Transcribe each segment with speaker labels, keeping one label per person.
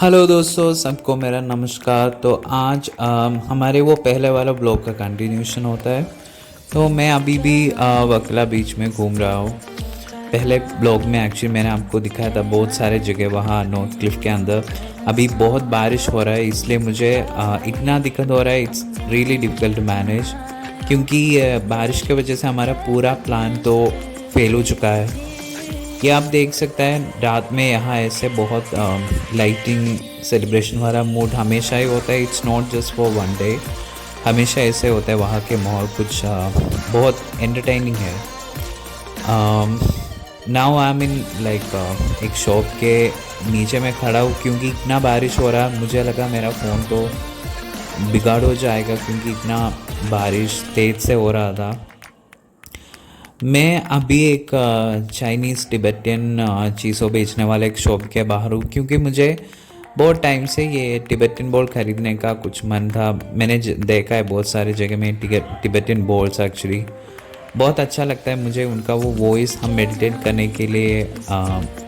Speaker 1: Hello दोस्तों, सबको मेरा नमस्कार। तो आज हमारे वो पहले वाला ब्लॉग का कंटिन्यूशन होता है। तो मैं अभी भी वकला बीच में घूम रहा हूँ। पहले ब्लॉग में एक्चुअली मैंने आपको दिखाया था बहुत सारे जगह वहाँ नॉर्थ क्लिफ के अंदर। अभी बहुत बारिश हो रहा है, इसलिए मुझे इतना दिक्कत हो रहा है। It's really difficult to manage, क्योंकि बारिश की वजह से हमारा पूरा प्लान तो फेल हो चुका है। ये आप देख सकते हैं रात में यहाँ ऐसे बहुत लाइटिंग सेलिब्रेशन वाला मूड हमेशा ही होता है। It's not just for one day, हमेशा ऐसे होता है। वहाँ के माहौल कुछ बहुत एंटरटेनिंग है। नाउ आई मीन लाइक एक शॉप के नीचे मैं खड़ा हूँ, क्योंकि इतना बारिश हो रहा है। मुझे लगा मेरा फ़ोन तो बिगाड़ हो जाएगा, क्योंकि इतना बारिश तेज़ से हो रहा था। मैं अभी एक चाइनीज़ तिब्बतियन चीज़ों बेचने वाले एक शॉप के बाहर हूँ, क्योंकि मुझे बहुत टाइम से ये तिब्बतियन बॉल ख़रीदने का कुछ मन था। मैंने देखा है बहुत सारे जगह में तिब्बतियन बॉल्स। एक्चुअली बहुत अच्छा लगता है मुझे उनका वो वॉइस। हम मेडिटेट करने के लिए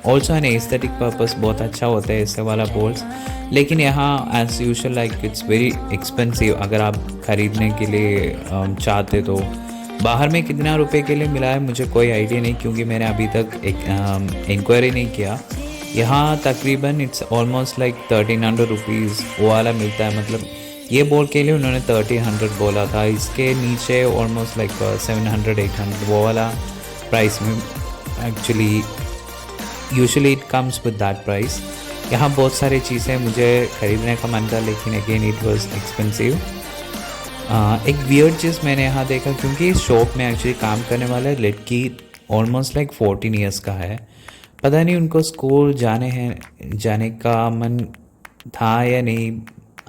Speaker 1: ऑल्सो एन एस्थेटिक पर्पस बहुत अच्छा होता है ऐसे वाला बॉल्स। लेकिन यहाँ as usual like it's very expensive अगर आप ख़रीदने के लिए चाहते तो। बाहर में कितना रुपए के लिए मिला है मुझे कोई आइडिया नहीं, क्योंकि मैंने अभी तक एक इंक्वायरी नहीं किया। यहाँ तकरीबन इट्स ऑलमोस्ट लाइक 1300 रुपीज़ वो वाला मिलता है। मतलब ये बॉल के लिए उन्होंने 1300 बोला था। इसके नीचे ऑलमोस्ट लाइक 700-800 वो वाला प्राइस में actually usually it comes with that price. यहाँ बहुत सारी चीज़ें मुझे ख़रीदने का मन था, लेकिन अगेन इट वाज एक्सपेंसिव। एक वियर्ड चीज़ मैंने यहाँ देखा, क्योंकि इस शॉप में एक्चुअली काम करने वाला लड़की ऑलमोस्ट लाइक 14 ईयर्स का है। पता नहीं उनको स्कूल जाने का मन था या नहीं।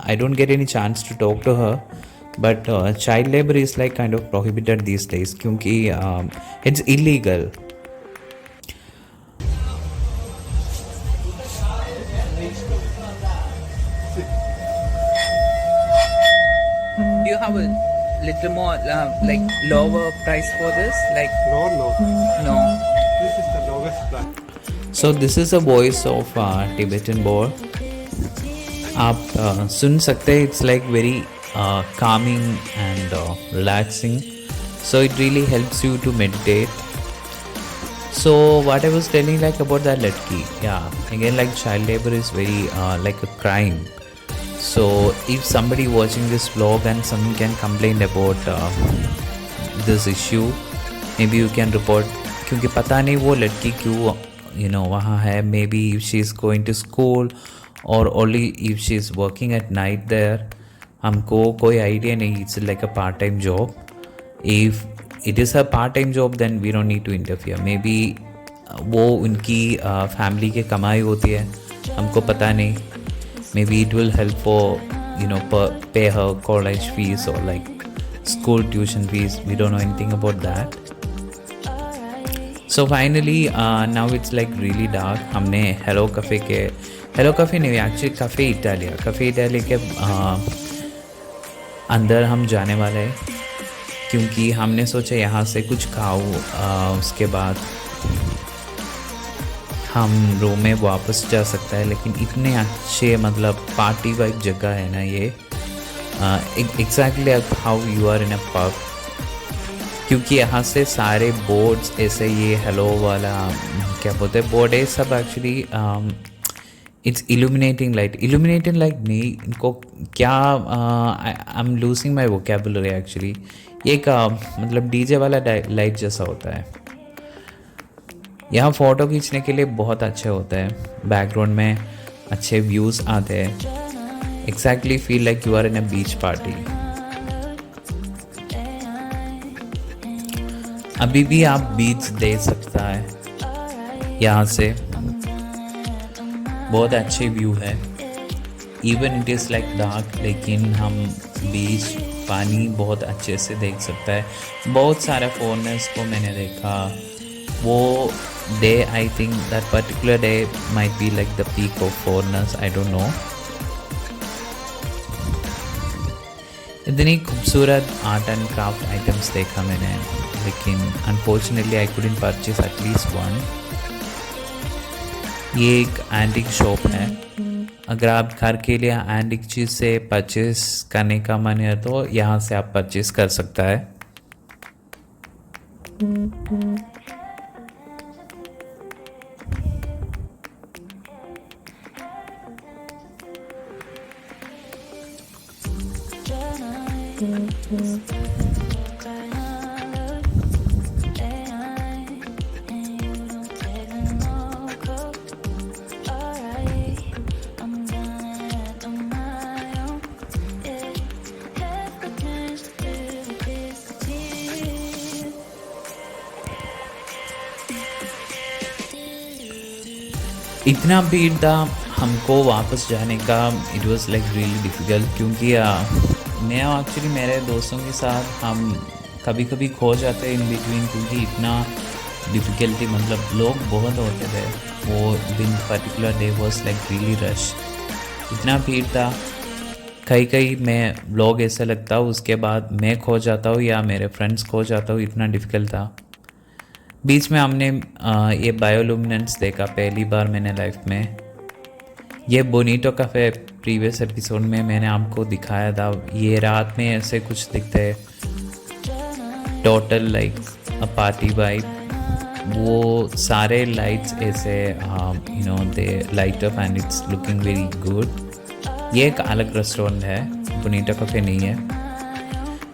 Speaker 1: I don't get any chance to talk to her, but child labour is like kind of prohibited this days, क्योंकि it's illegal. Do you have a little more like lower price for this? Like
Speaker 2: No.
Speaker 1: no.
Speaker 2: This is the lowest price.
Speaker 1: So this is a voice of Tibetan boar. आप सुन सकते हैं। It's like very calming and relaxing. So it really helps you to meditate. So what I was telling like about that latki, yeah, again like child labor is very like a crime. So if somebody watching this vlog and someone can complain about this issue, maybe you can report, क्योंकि पता नहीं वो लड़की क्यों वहाँ है। maybe if she is going to school or only if she is working at night there, हमको कोई आइडिया नहीं। it's like a part time job. If it is a part time job then we don't need to interfere. maybe वो उनकी family की कमाई होती है, हमको पता नहीं। maybe it will help for pay her college fees or like school tuition fees. We don't know anything about that. So finally now it's like really dark. हमने हेलो कैफ़े नहीं, एक्चुअली कैफ़े इटालिया के अंदर हम जाने वाले हैं, क्योंकि हमने सोचा यहाँ से कुछ खाओ उसके बाद हम रूम में वापस जा सकता है। लेकिन इतने अच्छे मतलब पार्टी वाइब जगह है ना ये, exactly how you are in a pub, क्योंकि यहाँ से सारे बोर्ड्स ऐसे ये हेलो वाला क्या बोलते हैं बोर्ड है सब एक्चुअली इट्स इल्यूमिनेटिंग लाइट नहीं, इनको क्या I am losing my vocabulary actually. ये एक मतलब डीजे वाला लाइट जैसा होता है। यहाँ फ़ोटो खींचने के लिए बहुत अच्छे होते हैं, बैकग्राउंड में अच्छे व्यूज़ आते हैं। Exactly feel like you are in a beach party. अभी भी आप बीच देख सकता है यहाँ से, बहुत अच्छे व्यू है। Even it is like dark, लेकिन हम बीच पानी बहुत अच्छे से देख सकता है। बहुत सारे फॉरेनर्स को मैंने देखा। वो day I think that particular day might be like the peak of foreigners, I don't know. इतनी खूबसूरत आर्ट एंड क्राफ्ट आइटम्स देखा मैंने, लेकिन unfortunately I couldn't purchase at least one. ये एक एंटिक शॉप है। अगर आप घर के लिए एंटिक चीज़ से परचेस करने का मन है तो यहाँ से आप परचेस कर सकता है। इतना भीड़ था हमको वापस जाने का। It was like really difficult क्योंकि मैं एक्चुअली मेरे दोस्तों के साथ हम कभी कभी खो जाते इन बिटवीन क्योंकि इतना डिफ़िकल्टी मतलब लोग बहुत होते थे। वो दिन particular day was like really rush, इतना भीड़ था। कहीं कहीं मैं व्लॉग ऐसा लगता हूँ उसके बाद मैं खो जाता हूँ या मेरे फ्रेंड्स खो जाता हूँ, इतना डिफ़िकल्ट था। बीच में हमने ये बायोलुमिनेंस देखा पहली बार मैंने लाइफ में। ये बोनीटो कैफ़े प्रीवियस एपिसोड में मैंने आपको दिखाया था। ये रात में ऐसे कुछ दिखते हैं, total like a party vibe. वो सारे लाइट्स ऐसे you know they light up and it's looking very good. ये एक अलग रेस्टोरेंट है, बोनीटो कैफ़े नहीं है।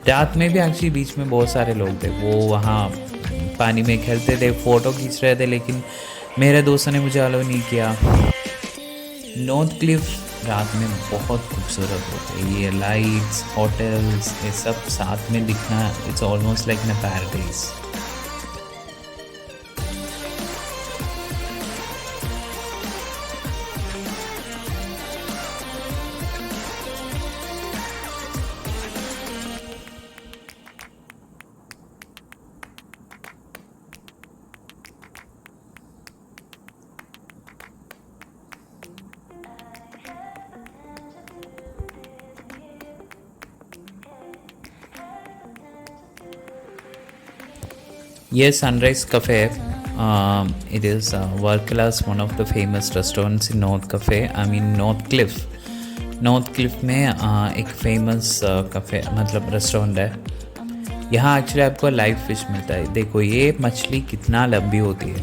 Speaker 1: रात में भी एक्चुअली बीच में बहुत सारे लोग थे, वो वहाँ पानी में खेलते थे, फ़ोटो खींच रहे थे, लेकिन मेरे दोस्तों ने मुझे अलाउ नहीं किया। नॉर्थ क्लिफ रात में बहुत खूबसूरत होते हैं। ये लाइट्स, होटल्स, ये सब साथ में दिखना, it's almost like in a paradise. Yes, Sunrise Cafe. It is world class, one of the famous restaurants in North Cafe. I mean North Cliff. North Cliff में एक फेमस कैफ़े मतलब restaurant है। यहाँ एक्चुअली आपको live fish मिलता है। देखो ये मछली कितना लंबी होती है।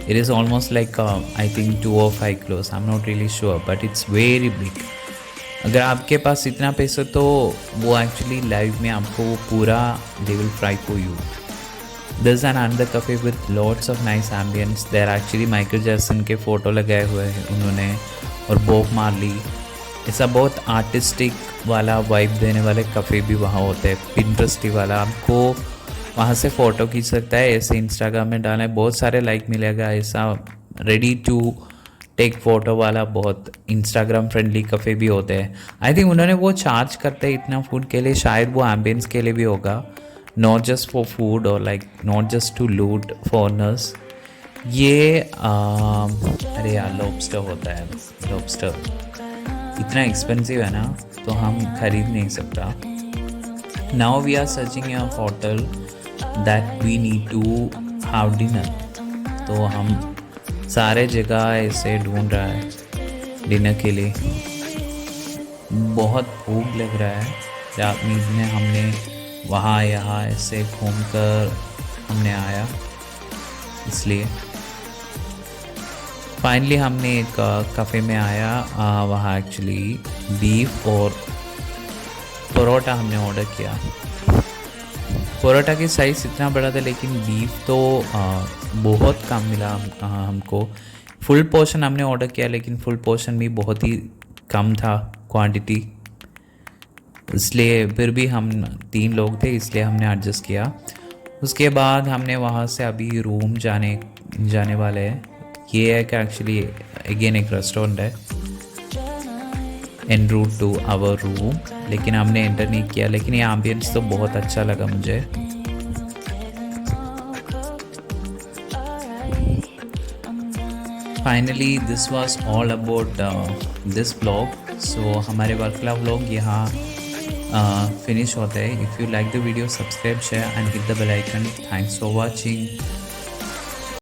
Speaker 1: It is almost like I think 2 or 5 kilos. I am not really sure but it's very big. अगर आपके पास इतना पैसा तो वो एक्चुअली लाइव में आपको वो पूरा they will fry for you. There's an another cafe with lots of nice ambience. There actually Michael Jackson के फ़ोटो लगाए हुए हैं उन्होंने, और बॉब मार्ली। ऐसा बहुत आर्टिस्टिक वाला वाइब देने वाले काफ़े भी वहाँ होते हैं, पिंटरेस्टी वाला। आपको वहाँ से फ़ोटो खींच सकता है, ऐसे इंस्टाग्राम में डालना है, बहुत सारे लाइक मिलेगा। ऐसा रेडी टू टेक फ़ोटो वाला बहुत इंस्टाग्राम फ्रेंडली काफ़े भी होते हैं। आई थिंक उन्होंने वो चार्ज करते हैं इतना फूड के लिए, शायद वो एम्बियंस के लिए भी होगा, not just for food or like not just to loot foreigners. ये अरे यार लॉबस्टर होता है, लॉबस्टर इतना एक्सपेंसिव है ना तो हम खरीद नहीं सकता। Now we are searching a hotel that we need to have dinner. तो हम सारे जगह ऐसे ढूंढ रहा है डिनर के लिए। बहुत भूख लग रहा है। रात में हमने वहाँ यहाँ ऐसे घूमकर हमने आया, इसलिए फाइनली हमने एक कैफ़े में आया। वहाँ एक्चुअली बीफ और परोठा हमने ऑर्डर किया। परोठा की साइज़ इतना बड़ा था लेकिन बीफ तो बहुत कम मिला हमको। फुल पोर्शन हमने ऑर्डर किया लेकिन फुल पोर्शन भी बहुत ही कम था क्वांटिटी, इसलिए फिर भी हम 3 लोग थे इसलिए हमने एडजस्ट किया। उसके बाद हमने वहाँ से अभी रूम जाने वाले हैं। ये है कि एक्चुअली अगेन एक रेस्टोरेंट है an route to our room, लेकिन हमने एंटर नहीं किया। लेकिन ये एम्बियंस तो बहुत अच्छा लगा मुझे। Finally this was all about this blog. सो हमारे वर्कला व्लॉग यहाँ फिनिश होता है। If you like the video, subscribe, share and hit the bell icon. Thanks for watching.